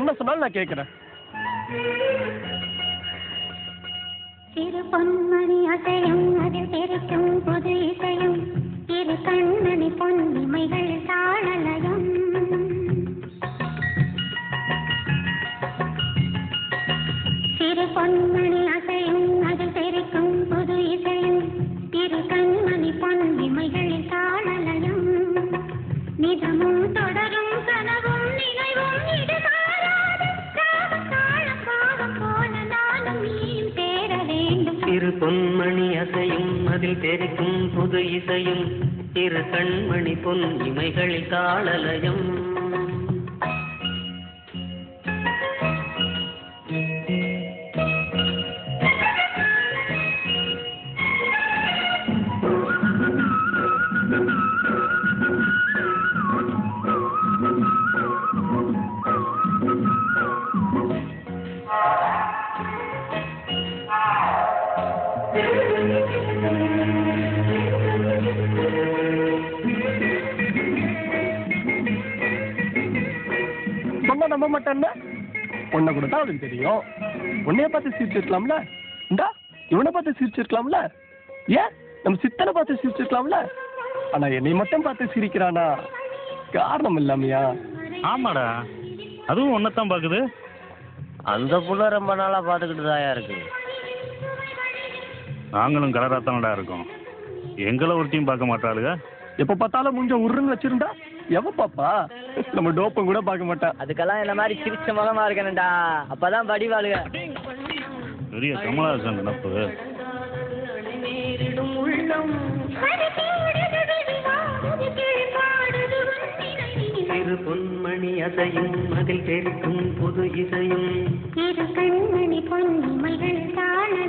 என்ன சொன்னாலும் நான் கேட்கிறேன். சிறு பொன்மணி அசையும் அதில் தெரிக்கும் புது இசையும் இரு கண்மணி பொன்னிமைகள் தாளலயம். சிறு பொன்மணி அசையும் அதில் தெரிக்கும் புது இசையும் இரு கண்மணி பொன்னிமைகள் தாளலயம். நிதமும் தொடரும் கனவும் நினைவும் இது மாறாது தாளம் பாவம் போல நானும் நீயும் சேர வேண்டும். சிறு பொன்மணி அசையும் அதில் தெரிக்கும் புது இசையும் இரு கண்மணி பொன் இமைகளில் தாளலயம். சொன்னா நம்ப மாட்டேன்னா உன்னை கூட தான் அவளுக்கு தெரியும். உன்னைய பார்த்து சிரிச்சிருக்கலாம்ல, இந்தா இவனை பார்த்து சிரிச்சிருக்கலாம்ல, ஏன் நம்ம சித்தனை பார்த்து சிரிச்சிருக்கலாம்ல. ஆனா என்னை மட்டும் பார்த்து சிரிக்கிறானா காரணம் இல்லாமையா? ஆமாடா, அதுவும் ஒன்னத்தான் பாக்குது. அந்த புள்ள ரொம்ப நாளா பார்த்துக்கிட்டு தாயா இருக்கு. நாங்களும் கலராத்தானடா இருக்கோம். எங்களை ஒரு டீம் பார்க்க மாட்டாளுங்க. எப்ப பார்த்தாலும் முஞ்ச உருன்னு வச்சிருந்தா எவ பாப்பா? நம்ம டோப்பம் கூட பார்க்க மாட்டா. அதுக்கெல்லாம் என்ன மாதிரி சிரிச்ச முகமா இருக்கணும்டா, அப்பதான் படிவாளுக. பெரிய கமலஹாசன் நினப்பு. சிறு பொன்மணி அசையும் அதில் தெரிக்கும் புது இசையும் இரு கண்மணி பொன்னிமைகள் தாளலயம்.